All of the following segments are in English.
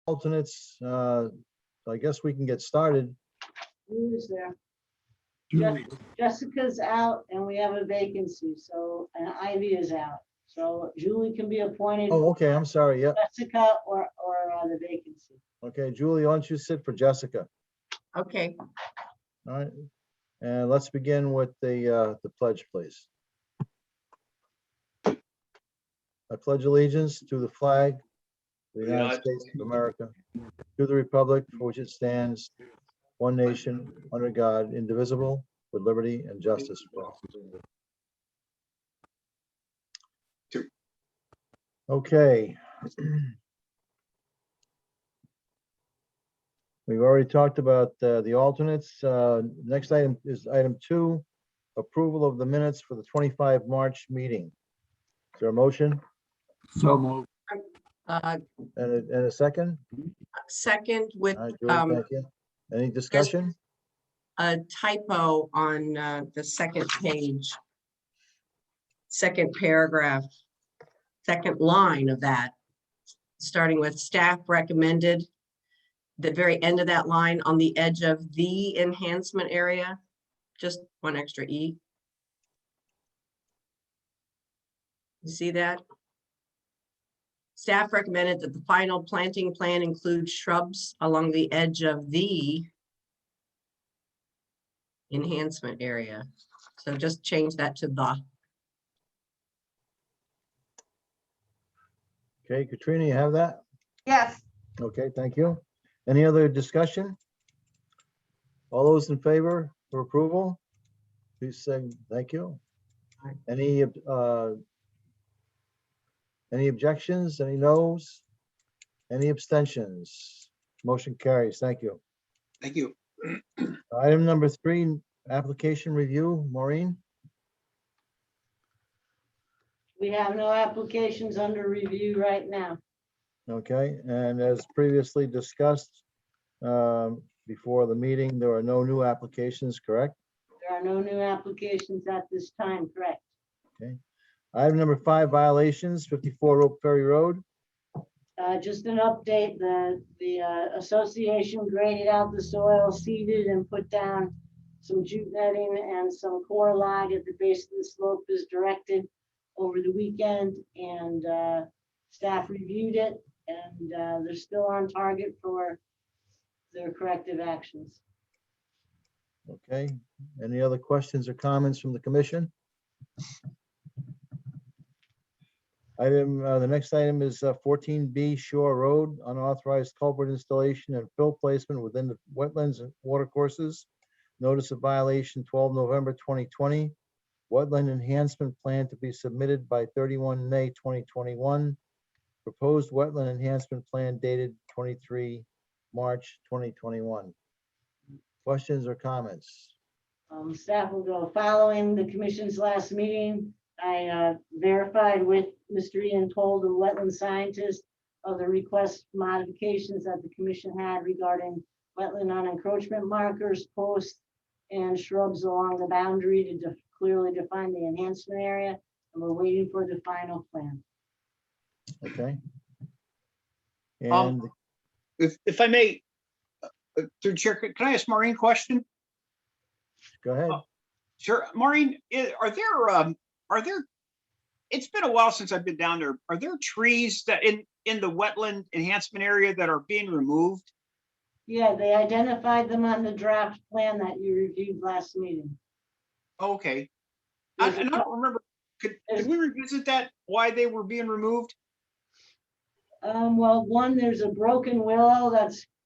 alternates. So I guess we can get started. Who is there? Julie. Jessica's out and we have a vacancy, so, and Ivy is out. So Julie can be appointed, Oh, okay, I'm sorry. Yeah, Jessica or the vacancy. okay. Julie, why don't you sit for Jessica? Okay, All right. And let's begin with the pledge, please. I pledge allegiance to the flag of the United States of America, to the republic for which it stands, one nation, under God, indivisible, with liberty and justice for all. Okay. We've already talked about the alternates. Next item is item 2, approval of the minutes for the 25 March meeting. Is there a motion So moved. and a second? second with All right, Julie, thank you. Any discussion? a typo on the second page. Second paragraph, second line of that, starting with staff recommended. The very end of that line on the edge of the enhancement area, just one extra E. You see that? Staff recommended that the final planting plan include shrubs along the edge of the enhancement area. So just change that to the. Okay, Katrina, you have that? Yes. Okay, thank you. Any other discussion? All those in favor for approval, please say thank you. Aye. Any objections, any noes? Any abstentions? Motion carries. Thank you. Thank you. Item number 3, application review. Maureen? We have no applications under review right now. Okay, and as previously discussed before the meeting, there are no new applications, correct? There are no new applications at this time, correct? Item number 5, violations, 54 Rope Ferry Road. Just an update, the association graded out the soil, seeded and put down some jute netting and some core log at the base of the slope as directed over the weekend, and staff reviewed it, and they're still on target for their corrective actions. Okay, any other questions or comments from the commission? The next item is 14B Shore Road, unauthorized culvert installation and fill placement within the wetlands and watercourses. Notice of violation 12 November 2020. Wetland enhancement plan to be submitted by 31 May 2021. Proposed wetland enhancement plan dated 23 March 2021. Questions or comments? Staff will go following the commission's last meeting. I verified with Mr. Ian Cole, the wetland scientist, of the request modifications that the commission had regarding wetland non-encroachment markers, posts, and shrubs along the boundary to clearly define the enhancement area, and we're waiting for the final plan. Okay. And If I may, through Chair, can I ask Maureen a question? go ahead. Sure, Maureen, are there, it's been a while since I've been down there. Are there trees that in the wetland enhancement area that are being removed? Yeah, they identified them on the draft plan that you reviewed last meeting. Okay. There's And I a- don't remember, could we revisit that, why they were being removed? Well, one, there's a broken willow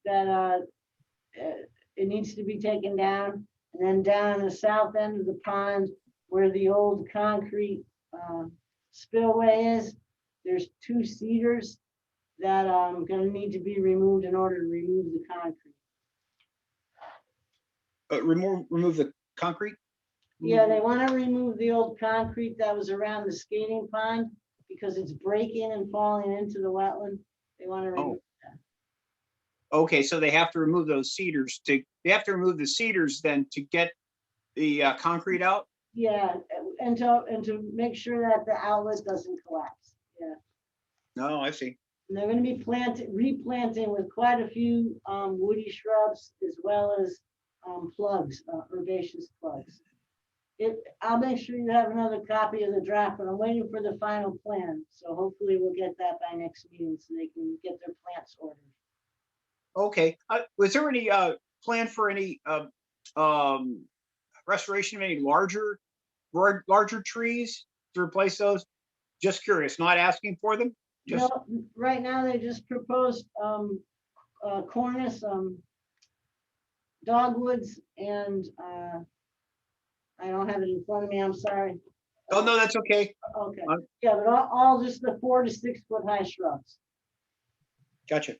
it needs to be taken down. And then down on the south end of the pond where the old concrete spillway is, there's 2 cedars that gonna need to be removed in order to remove the concrete. Remove the concrete? Yeah, they want to remove the old concrete that was around the skating pond because it's breaking and falling into the wetland. They want to remove. Okay, so they have to remove those cedars they have to remove the cedars then to get the concrete out? Yeah, and to make sure that the outlet doesn't collapse. Yeah. No, I see. And they're gonna be replanting with quite a few woody shrubs as well as plugs, herbaceous plugs. I'll make sure you have another copy of the draft, but I'm waiting for the final plan. So hopefully we'll get that by next meeting so they can get their plants ordered. Okay, was there any plan for any restoration of any larger trees to replace those? Just curious, not asking for them. Just No, right now they just proposed cornice, dogwoods, and I don't have it in front of me, I'm sorry. oh no, that's okay. Okay, yeah, but all just the 4 to 6 foot high shrubs. Gotcha.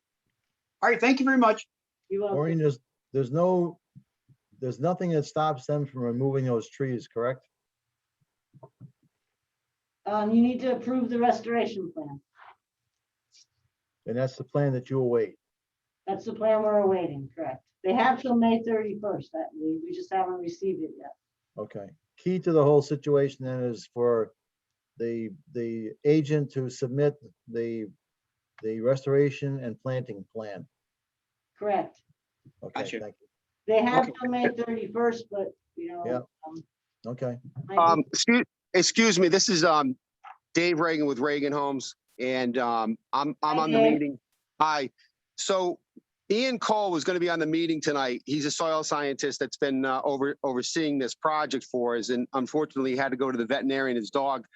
All right, thank you very much. You will. Maureen, there's nothing that stops them from removing those trees, correct? You need to approve the restoration plan. And that's the plan that you await. That's the plan we're awaiting, correct? They have till May 31st, we just haven't received it yet. Okay. Key to the whole situation then is for the agent to submit the restoration and planting plan. Correct. Okay, Gotcha. thank you. They have Okay. till May 31st, but Yeah. Okay. might be- Excuse me, this is Dave Reagan with Reagan Homes, and I'm on the Dave. meeting. Hi. So Ian Cole was going to be on the meeting tonight. He's a soil scientist that's been overseeing this project for us, and unfortunately he had to go to the veterinarian. His dog,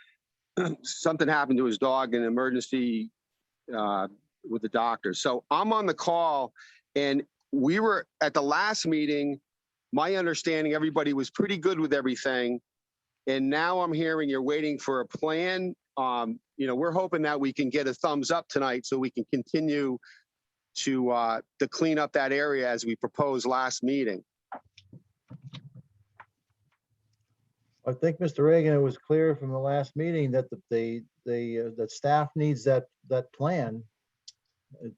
something happened to his dog, an emergency with the doctor. So I'm on the call, and we were at the last meeting. My understanding, everybody was pretty good with everything. And now I'm hearing you're waiting for a plan. We're hoping that we can get a thumbs up tonight so we can continue to clean up that area as we proposed last meeting. I think, Mr. Reagan, it was clear from the last meeting that that staff needs that plan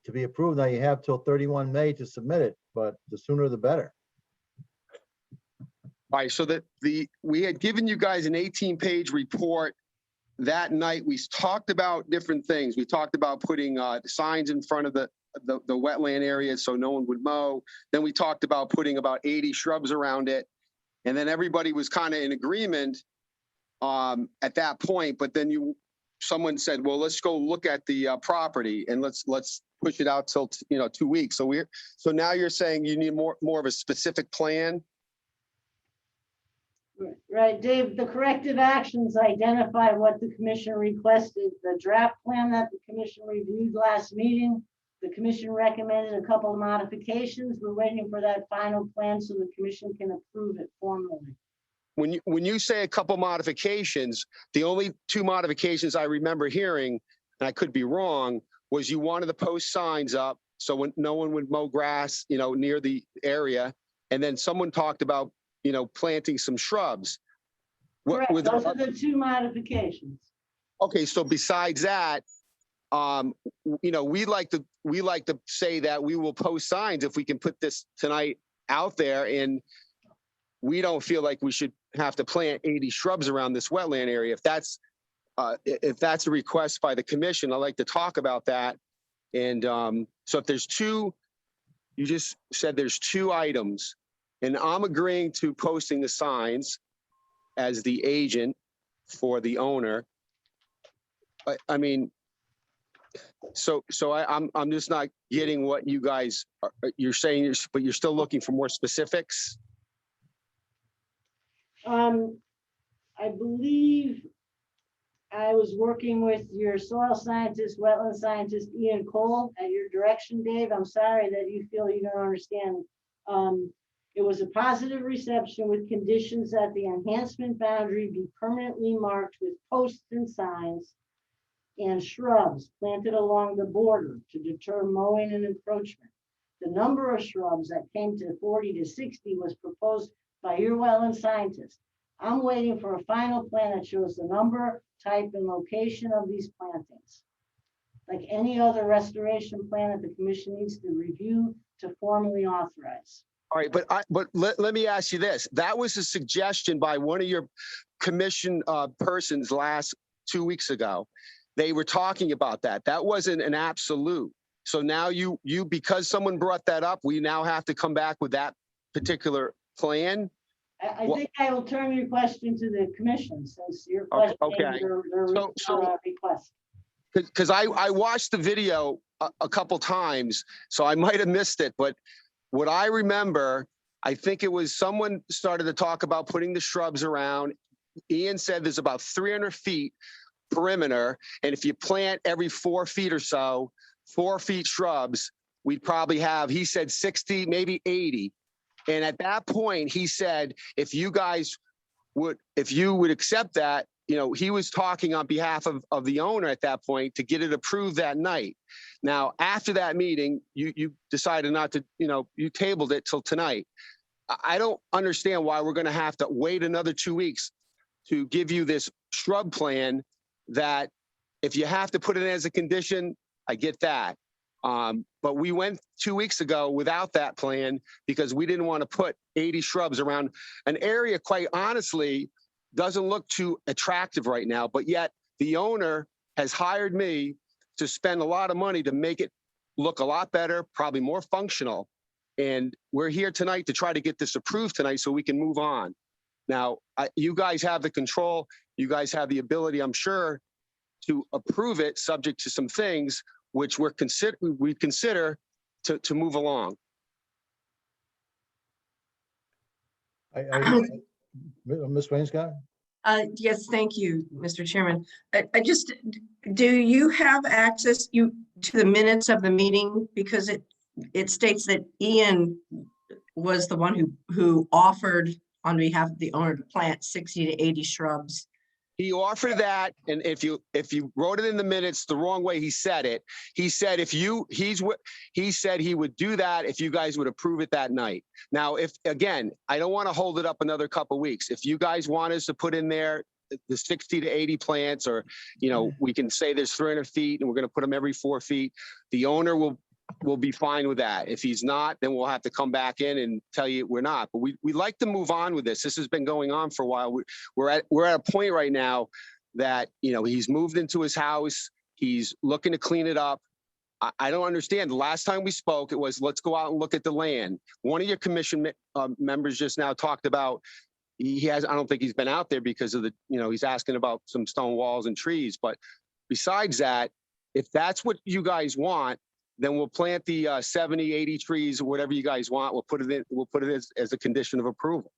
to be approved. Now you have till 31 May to submit it, but the sooner the better. All right, so we had given you guys an 18-page report. That night, we talked about different things. We talked about putting signs in front of the wetland area so no one would mow. Then we talked about putting about 80 shrubs around it. And then everybody was kind of in agreement at that point. But then someone said, well, let's go look at the property and let's push it out till 2 weeks. So now you're saying you need more of a specific plan. Right, Dave, the corrective actions identify what the commission requested. The draft plan that the commission reviewed last meeting, the commission recommended a couple of modifications. We're waiting for that final plan so the commission can approve it formally. When you say a couple modifications, the only 2 modifications I remember hearing, and I could be wrong, was you wanted to post signs up so when no one would mow grass, near the area. And then someone talked about, planting some shrubs. Correct, those are the 2 modifications. Okay, so besides that, we like to say that we will post signs if we can put this tonight out there, and we don't feel like we should have to plant 80 shrubs around this wetland area. If that's a request by the commission, I'd like to talk about that. And so if there's 2, you just said there's 2 items, and I'm agreeing to posting the signs as the agent for the owner. I mean, so I'm just not getting what you guys you're saying, but you're still looking for more specifics. I believe I was working with your soil scientist, wetland scientist, Ian Cole, at your direction, Dave. I'm sorry that you feel you don't understand. It was a positive reception with conditions that the enhancement boundary be permanently marked with posts and signs and shrubs planted along the border to deter mowing and encroachment. The number of shrubs that came to 40 to 60 was proposed by your wetland scientist. I'm waiting for a final plan that shows the number, type, and location of these plantings. Like any other restoration plan that the commission needs to review to formally authorize. All right, but let me ask you this. That was a suggestion by one of your commission persons 2 weeks ago. they were talking about that. That wasn't an absolute. So now because someone brought that up, we now have to come back with that particular plan. I Well- think I will turn your question to the commission since you're Okay, questioning their request. Because I watched the video a couple times, so I might have missed it. But what I remember, I think it was someone started to talk about putting the shrubs around. Ian said there's about 300 feet perimeter, and if you plant every 4 feet or so, 4 feet shrubs, we'd probably have, he said 60, maybe 80. And at that point, he said, if you would accept that, he was talking on behalf of the owner at that point to get it approved that night. Now, after that meeting, you decided not to, you tabled it till tonight. I don't understand why we're going to have to wait another 2 weeks to give you this shrub plan that if you have to put it as a condition, I get that. But we went 2 weeks ago without that plan because we didn't want to put 80 shrubs around an area, quite honestly, doesn't look too attractive right now. But yet the owner has hired me to spend a lot of money to make it look a lot better, probably more functional. And we're here tonight to try to get this approved tonight so we can move on. Now, you guys have the control. You guys have the ability, I'm sure, to approve it subject to some things which we consider to move along. Ms. Wainscott? Yes, thank you, Mr. Chairman. Do you have access to the minutes of the meeting? Because it states that Ian was the one who offered on behalf of the owner to plant 60 to 80 shrubs. He offered that, and if you wrote it in the minutes the wrong way, he said it. He said he said he would do that if you guys would approve it that night. Now, again, I don't want to hold it up another couple of weeks. If you guys want us to put in there the 60 to 80 plants, or we can say there's 300 feet and we're going to put them every 4 feet, the owner will be fine with that. If he's not, then we'll have to come back in and tell you we're not. But we like to move on with this. This has been going on for a while. We're at a point right now that he's moved into his house. He's looking to clean it up. I don't understand. The last time we spoke, it was let's go out and look at the land. One of your commission members just now talked about I don't think he's been out there because of he's asking about some stone walls and trees. But besides that, if that's what you guys want, then we'll plant the 70, 80 trees, or whatever you guys want. We'll put it in. We'll put it as a condition of approval.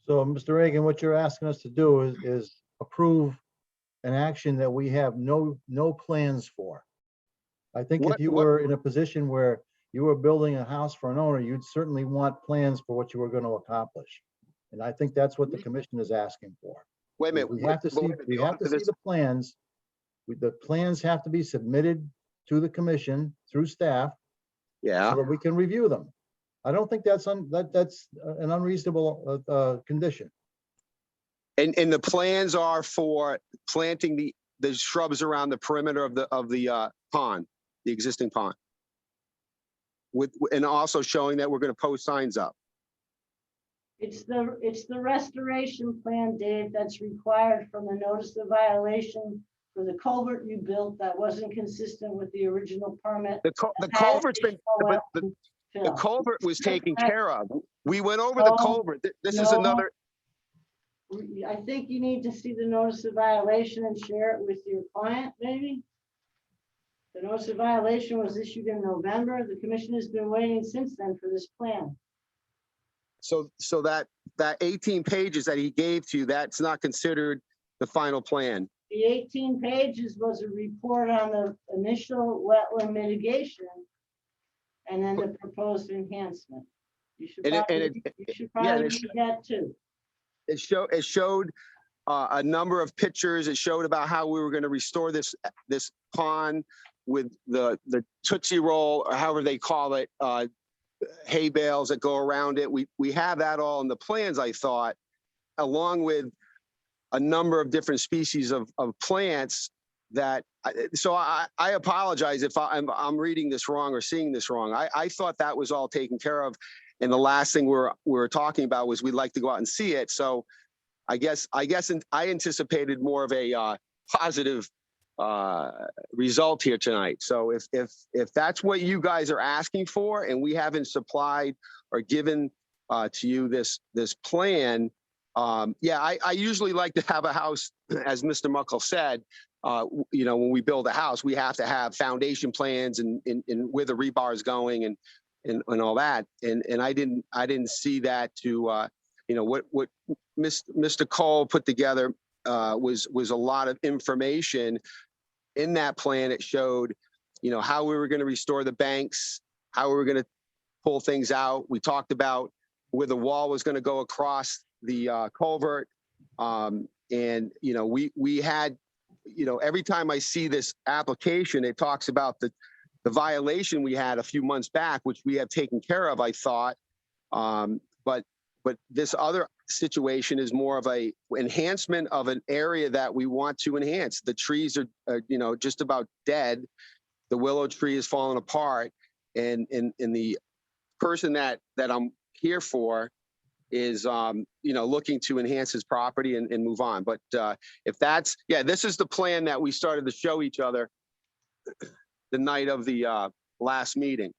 So, Mr. Reagan, what you're asking us to do is approve an action that we have no plans for. I think if you were in a position where you were building a house for an owner, you'd certainly want plans for what you were going to accomplish. And I think that's what the commission is asking for. Wait a minute. We have to see the plans. The plans have to be submitted to the commission through staff. Yeah. So that we can review them. I don't think that's an unreasonable condition. And the plans are for planting the shrubs around the perimeter of the pond, the existing pond, and also showing that we're going to post signs up. It's the restoration plan, Dave, that's required from the notice of violation for the culvert you built that wasn't consistent with the original permit. The culvert's been, but the culvert was taken care of. We went over the culvert. This is another. I think you need to see the notice of violation and share it with your client, maybe. The notice of violation was issued in November. The commission has been waiting since then for this plan. So that 18 pages that he gave to you, that's not considered the final plan. The 18 pages was a report on the initial wetland mitigation and then the proposed enhancement. You should probably read that too. It showed a number of pictures. It showed about how we were going to restore this pond with the Tootsie Roll, or however they call it, hay bales that go around it. We have that all in the plans, I thought, along with a number of different species of plants that, so I apologize if I'm reading this wrong or seeing this wrong. I thought that was all taken care of. And the last thing we were talking about was we'd like to go out and see it. So I guess I anticipated more of a positive result here tonight. So if that's what you guys are asking for, and we haven't supplied or given to you this plan, yeah, I usually like to have a house, as Mr. Muckle said. You know, when we build a house, we have to have foundation plans and where the rebar is going and all that. And I didn't see that to you know, what Mr. Cole put together was a lot of information. In that plan, it showed, you know, how we were going to restore the banks, how we were going to pull things out. We talked about where the wall was going to go across the culvert. And, you know, we had, you know, every time I see this application, it talks about the violation we had a few months back, which we have taken care of, I thought. But this other situation is more of a enhancement of an area that we want to enhance. The trees are you know, just about dead. The willow tree is falling apart, and the person that I'm here for is you know, looking to enhance his property and move on. But if that's, yeah, this is the plan that we started to show each other the night of the last meeting.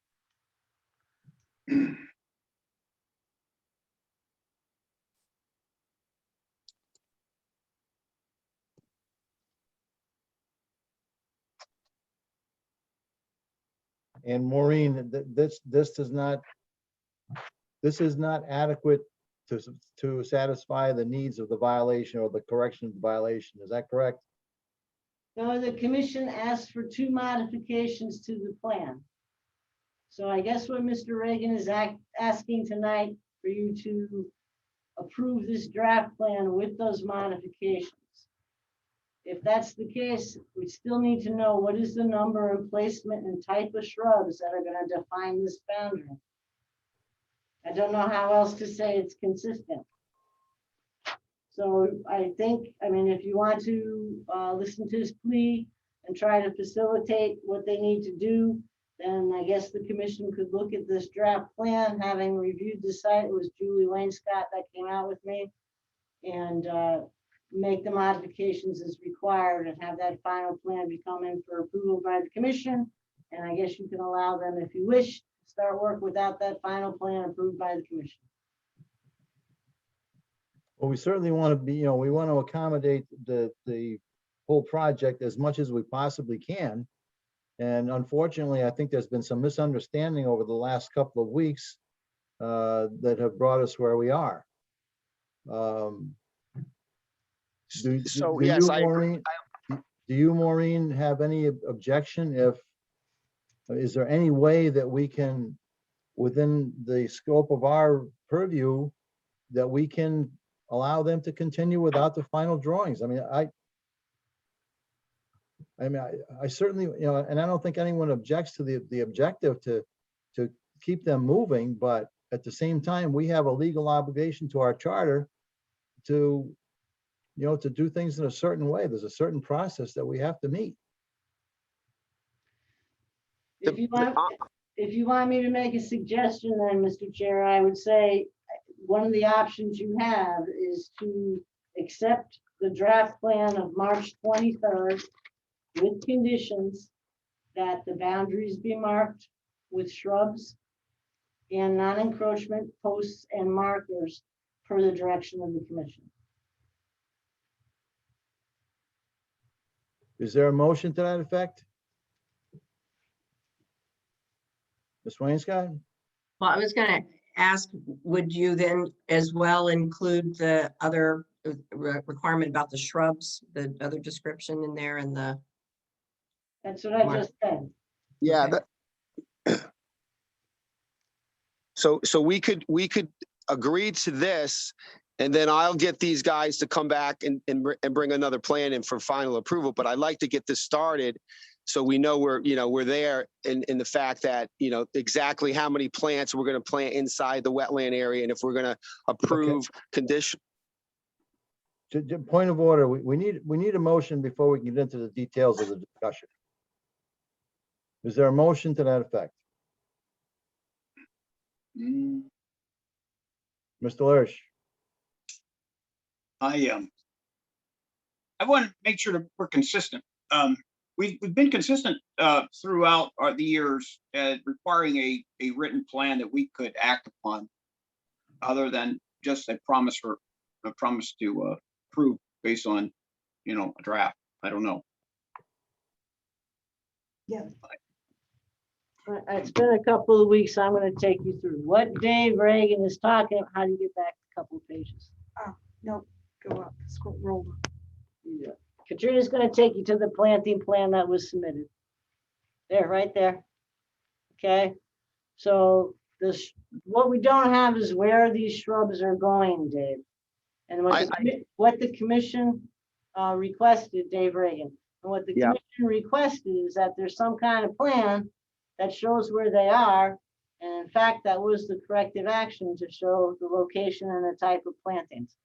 And Maureen, this is not adequate to satisfy the needs of the violation or the correction of the violation. Is that correct? No, the commission asked for 2 modifications to the plan. So I guess what Mr. Reagan is asking tonight for you to approve this draft plan with those modifications. If that's the case, we still need to know what is the number and placement and type of shrubs that are going to define this boundary. I don't know how else to say it's consistent. So I think, I mean, if you want to listen to his plea and try to facilitate what they need to do, then I guess the commission could look at this draft plan, having reviewed the site. It was Julie Wainscott that came out with me, and make the modifications as required and have that final plan be come in for approval by the commission. And I guess you can allow them, if you wish, to start work without that final plan approved by the commission. Well, we certainly want to be, you know, we want to accommodate the whole project as much as we possibly can. And unfortunately, I think there's been some misunderstanding over the last couple of weeks that have brought us where we are. So yes, I agree. Do you, Maureen, have any objection is there any way that we can, within the scope of our purview, that we can allow them to continue without the final drawings? I mean, I certainly, you know, and I don't think anyone objects to the objective to keep them moving, but at the same time, we have a legal obligation to our charter to, you know, to do things in a certain way. There's a certain process that we have to meet. If you want me to make a suggestion, then, Mr. Chair, I would say one of the options you have is to accept the draft plan of March 23rd with conditions that the boundaries be marked with shrubs and non-encroachment posts and markers per the direction of the commission. Is there a motion to that effect? Ms. Wainscott? Well, I was going to ask, would you then as well include the other requirement about the shrubs, the other description in there and the. That's what I just said. Yeah. Okay. So we could agree to this, and then I'll get these guys to come back and bring another plan in for final approval. But I'd like to get this started so we know we're there in the fact that, you know, exactly how many plants we're going to plant inside the wetland area, and if we're going to approve condition. Point of order, we need a motion before we can get into the details of the discussion. Is there a motion to that effect? Mr. Lurch? I want to make sure that we're consistent. We've been consistent throughout the years requiring a written plan that we could act upon, other than just a promise to approve based on, a draft. I don't know. It's been a couple of weeks. I'm gonna take you through what Dave Reagan is talking. How do you get back a couple of pages? No, go up, roll up. Yeah. Katrina's gonna take you to the planting plan that was submitted. There, right there. Okay, so this, what we don't have is where these shrubs are going, Dave. And what the commission requested, Dave Reagan, and what the Yeah. commission requested is that there's some kind of plan that shows where they are. And in fact, that was the corrective action, to show the location and the type of plantings.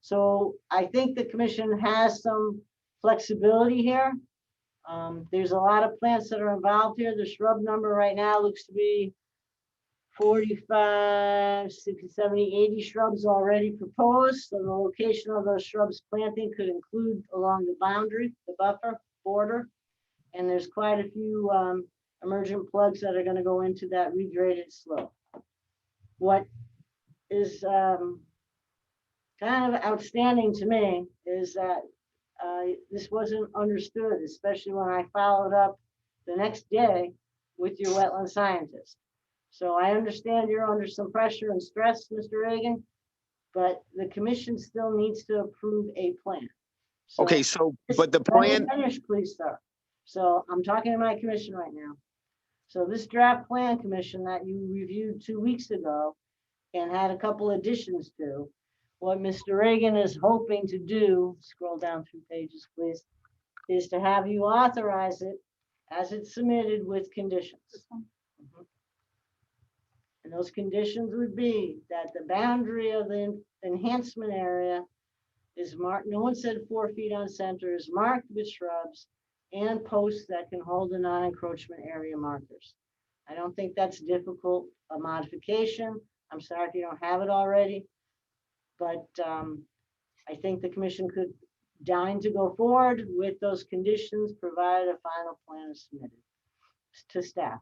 So I think the commission has some flexibility here. There's a lot of plants that are involved here. The shrub number right now looks to be 45, 60, 70, 80 shrubs already proposed. So the location of those shrubs planting could include along the boundary, the buffer border. And there's quite a few emergent plugs that are going to go into that regraded slope. What is kind of outstanding to me is that this wasn't understood, especially when I followed up the next day with your wetland scientist. So I understand you're under some pressure and stress, Mr. Reagan, but the commission still needs to approve a plan. So Okay, so, but the let me plan, finish, please, sir. So I'm talking to my commission right now. So this draft plan, commission, that you reviewed 2 weeks ago and had a couple additions to, what Mr. Reagan is hoping to do, scroll down 2 pages, please, is to have you authorize it as it's submitted with conditions. Mhm. And those conditions would be that the boundary of the enhancement area is marked, no one said 4 feet on center, is marked with shrubs and posts that can hold the non-encroachment area markers. I don't think that's difficult, a modification. I'm sorry if you don't have it already, but I think the commission could deign to go forward with those conditions, provided a final plan is submitted to staff.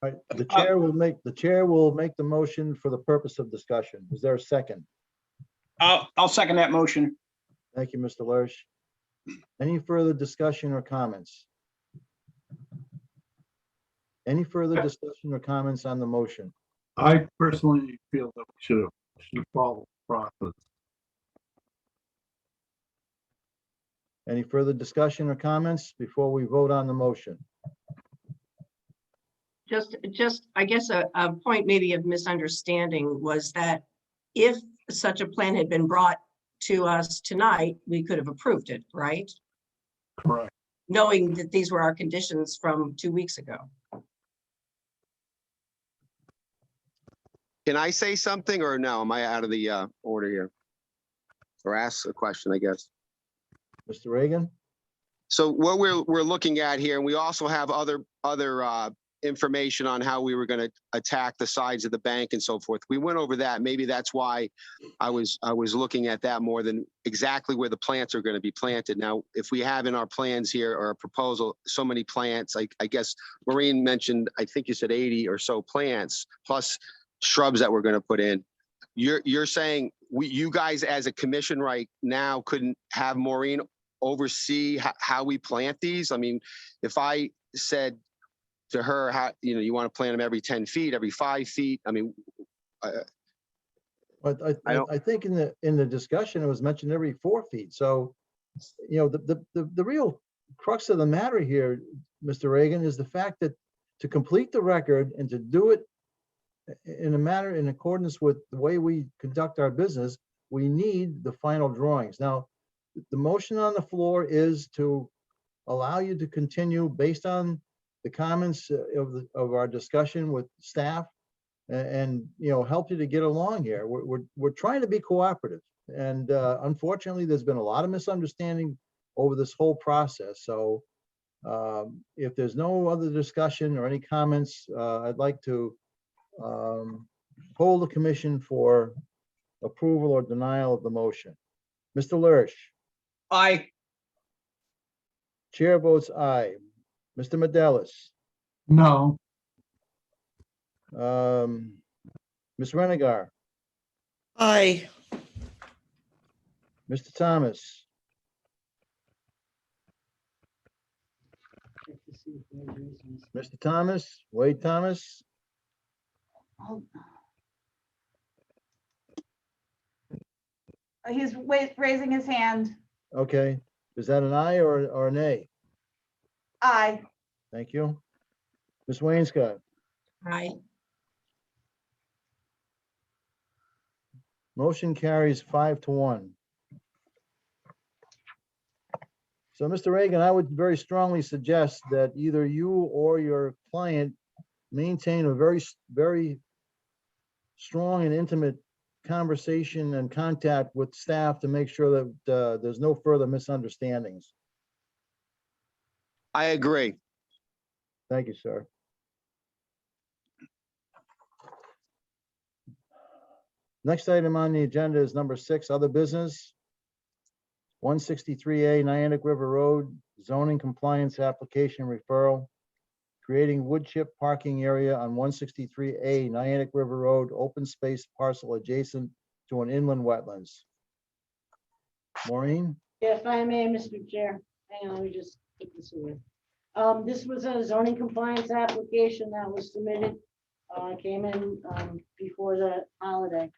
Right, the chair will make the motion for the purpose of discussion. Is there a second? I'll second that motion. Thank you, Mr. Lersch. Any further discussion or comments? Any further discussion or comments on the motion? I personally feel that we should follow the process. Any further discussion or comments before we vote on the motion? Just, I guess a point maybe of misunderstanding was that if such a plan had been brought to us tonight, we could have approved it, right? Correct. Knowing that these were our conditions from 2 weeks ago. can I say something or no? Am I out of the order here? Or ask a question, I guess. Mr. Reagan? So what we're looking at here, and we also have other information on how we were going to attack the sides of the bank and so forth. We went over that. Maybe that's why I was looking at that more than exactly where the plants are going to be planted. Now, if we have in our plans here or a proposal, so many plants, I guess Maureen mentioned, I think you said 80 or so plants plus shrubs that we're going to put in. You're saying you guys as a commission right now couldn't have Maureen oversee how we plant these? I mean, if I said to her, how, you want to plant them every 10 feet, every 5 feet. I mean, But I think in the discussion, it was mentioned every 4 feet. So, the real crux of the matter here, Mr. Reagan, is the fact that to complete the record and to do it in a manner in accordance with the way we conduct our business, we need the final drawings. Now, the motion on the floor is to allow you to continue based on the comments of our discussion with staff and help you to get along here. We're trying to be cooperative, and unfortunately there's been a lot of misunderstanding over this whole process. So if there's no other discussion or any comments, I'd like to hold the commission for approval or denial of the motion. Mr. Lurch, Aye. chair votes aye. Mr. Medelis, No, Ms. Renegar, Aye. Mr. Thomas, Check to see if there's reasons. Mr. Thomas, Wade Thomas, Hold He's raising his hand. okay. Is that an aye or a nay? Aye. Thank you. Ms. Wainscott, Aye. motion carries 5-1. So, Mr. Reagan, I would very strongly suggest that either you or your client maintain a very strong and intimate conversation and contact with staff to make sure that there's no further misunderstandings. I agree. Thank you, sir. Next item on the agenda is number 6, other business. 163A Niantic River Road zoning compliance application referral, creating wood chip parking area on 163A Niantic River Road, open space parcel adjacent to an inland wetlands. Maureen? If I may, Mr. Chair, hang on, let me just put this away. This was a zoning compliance application that was submitted, came in, before the holiday.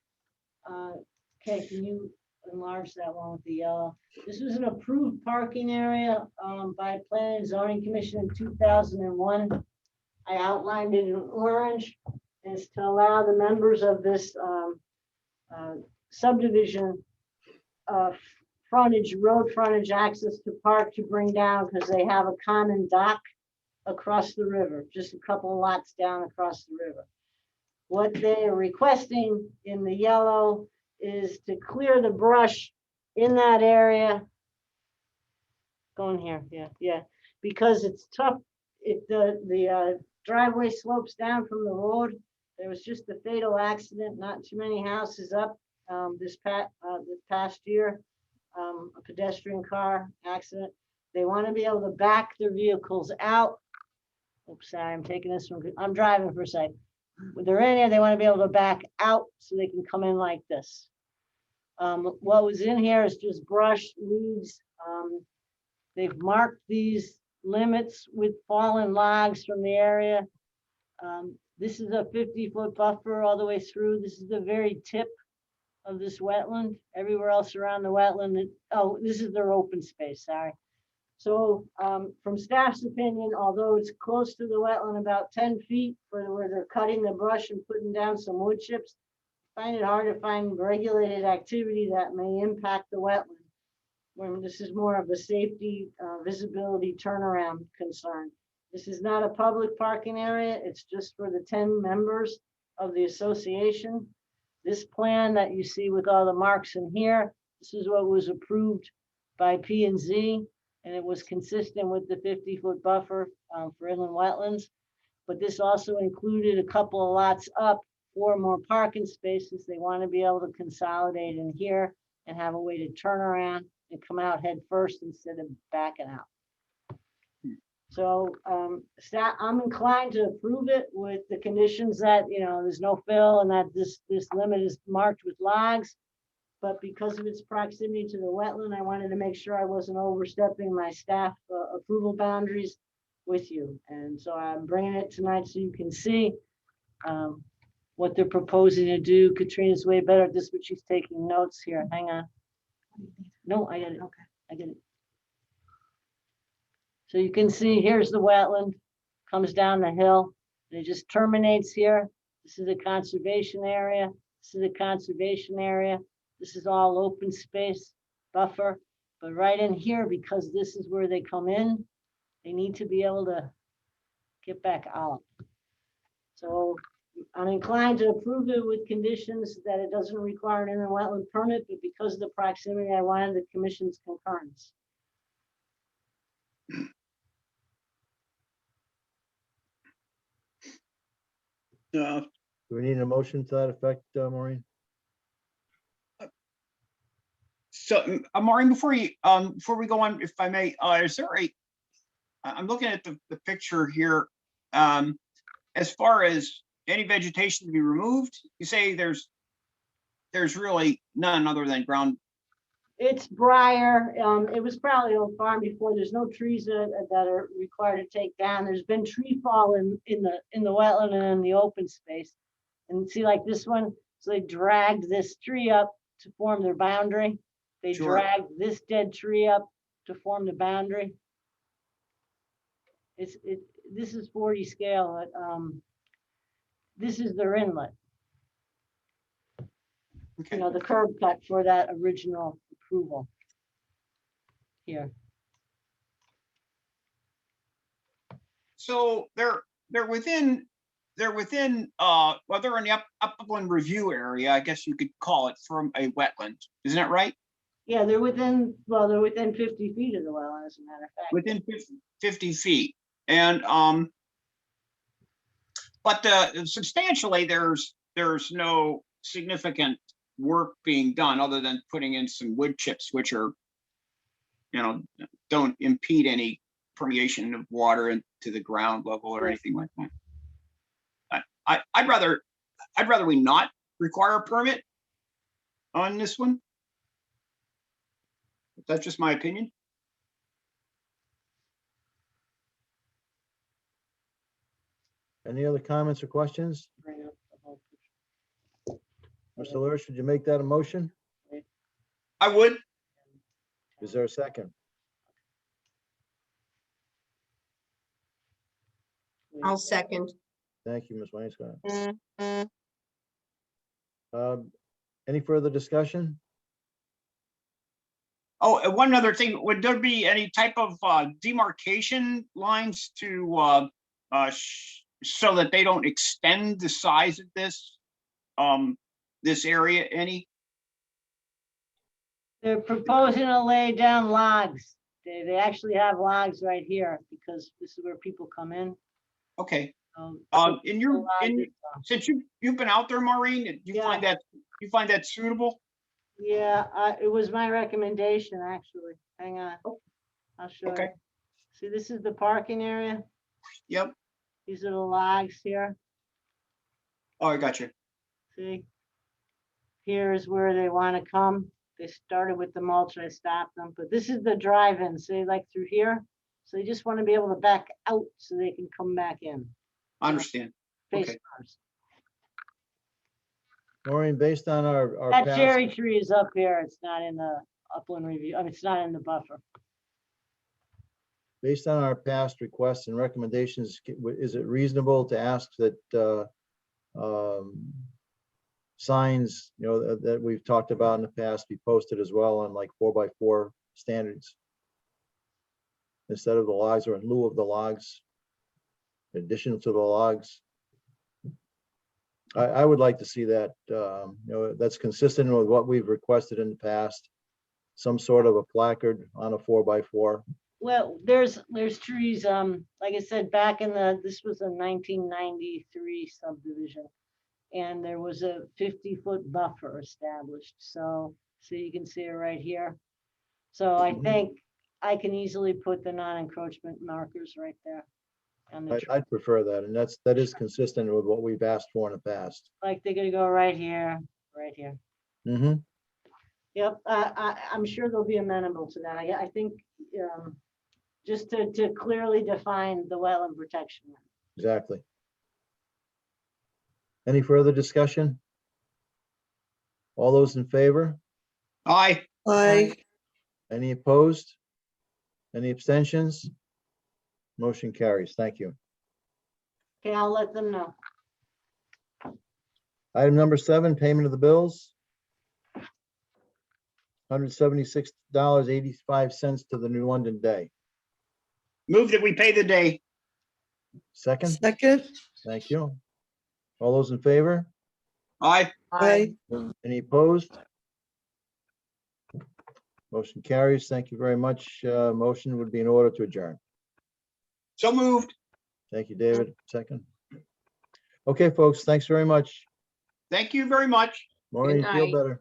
Okay, can you enlarge that one with the yellow? This was an approved parking area, by Planning and Zoning Commission in 2001. I outlined it in orange, and it's to allow the members of this, subdivision, road frontage access to park to bring down, because they have a common dock across the river, just a couple of lots down across the river. What they are requesting in the yellow is to clear the brush in that area. Going here, yeah, because it's tough. The driveway slopes down from the road. There was just a fatal accident, not too many houses up, this past year. A pedestrian car accident. They want to be able to back their vehicles out. Oops, sorry, I'm driving for a sec. When they're in here, they want to be able to back out so they can come in like this. What was in here is just brush, leaves. They've marked these limits with fallen logs from the area. This is a 50-foot buffer all the way through. This is the very tip of this wetland. Everywhere else around the wetland, this is their open space, sorry. So from staff's opinion, although it's close to the wetland, about 10 feet for where they're cutting the brush and putting down some wood chips, find it hard to find regulated activity that may impact the wetland. When this is more of a safety, visibility turnaround concern. This is not a public parking area. It's just for the 10 members of the association. This plan that you see with all the marks in here, this is what was approved by P&Z, and it was consistent with the 50-foot buffer for inland wetlands. But this also included a couple of lots up, 4 more parking spaces. They want to be able to consolidate in here and have a way to turn around and come out head first instead of backing out. So I'm inclined to approve it with the conditions that, there's no fill and that this limit is marked with logs. But because of its proximity to the wetland, I wanted to make sure I wasn't overstepping my staff approval boundaries with you. And so I'm bringing it tonight so you can see what they're proposing to do. Katrina's way better at this, but she's taking notes here. Hang on. No, I get it. Okay, I get it. So you can see here's the wetland, comes down the hill, and it just terminates here. This is a conservation area. This is a conservation area. This is all open space buffer. But right in here, because this is where they come in, they need to be able to get back out. So I'm inclined to approve it with conditions that it doesn't require an inland wetland permit, but because of the proximity, I wanted the commission's concurrence. Do we need a motion to that effect, Maureen? So, Maureen, before we go on, if I may, is there I'm looking at the picture here. As far as any vegetation to be removed, you say there's really none other than ground. It's briar. It was probably old farm before. There's no trees that are required to take down. There's been tree fall in the wetland and in the open space. And see, like this one, so they dragged this tree up to form their boundary. They Sure. dragged this dead tree up to form the boundary. This is 40 scale. This is their inlet. Okay. You know, the curb cut for that original approval. Here. So they're within well, they're in the upland review area, I guess you could call it, from a wetland. Isn't that right? Yeah, they're within 50 feet of the well, as a matter of fact. Within 50 feet. And but substantially there's no significant work being done other than putting in some wood chips, which are, don't impede any permeation of water into the ground level or anything like that. I'd rather we not require a permit on this one. That's just my opinion. Any other comments or questions? Bring up the whole picture. Mr. Lurish, would you make that a motion? I would. Is there a second? I'll second. Thank you, Ms. Wainscott. Any further discussion? Oh, and one other thing, would there be any type of demarcation lines to so that they don't extend the size of this area any? They're proposing to lay down logs. They actually have logs right here because this is where people come in. Okay. So Since you've been out there, Maureen, do you find that suitable? yeah, it was my recommendation, actually. Hang on. I'll show you. Okay. See, this is the parking area. Yep. These are the logs here. Oh, I got you. See? Here's where they want to come. They started with the mulch, I stopped them, but this is the drive-in, see, like through here. So they just want to be able to back out so they can come back in. I understand. Face Okay. cars. Maureen, based on our That past, cherry tree is up here. It's not in the upland review. I mean, it's not in the buffer. based on our past requests and recommendations, is it reasonable to ask that signs, that we've talked about in the past be posted as well on like 4x4 standards? Instead of the logs or in lieu of the logs, in addition to the logs. I would like to see that, that's consistent with what we've requested in the past. Some sort of a placard on a 4x4. Well, there's trees, like I said, back in this was a 1993 subdivision. And there was a 50-foot buffer established. So you can see it right here. So I think I can easily put the non-encroachment markers right there. On the tree. I'd prefer that, and that is consistent with what we've asked for in the past. Like they're gonna go right here, right here. Mm-hmm. Yep, I'm sure they'll be amenable to that. I think just to clearly define the wetland protection. Exactly. Any further discussion? All those in favor? Aye. Aye. Any opposed? Any abstentions? Motion carries. Thank you. Okay, I'll let them know. Item number 7, payment of the bills. $176.85 to the New London Day. Move that we pay the day. Second, Second. thank you. All those in favor? Aye. Aye. Any opposed? Motion carries. Thank you very much. Motion would be in order to adjourn. So moved. Thank you, David. Second. Okay, folks, thanks very much. Thank you very much. Maureen, feel night. better.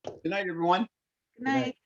Good night, everyone. Good night.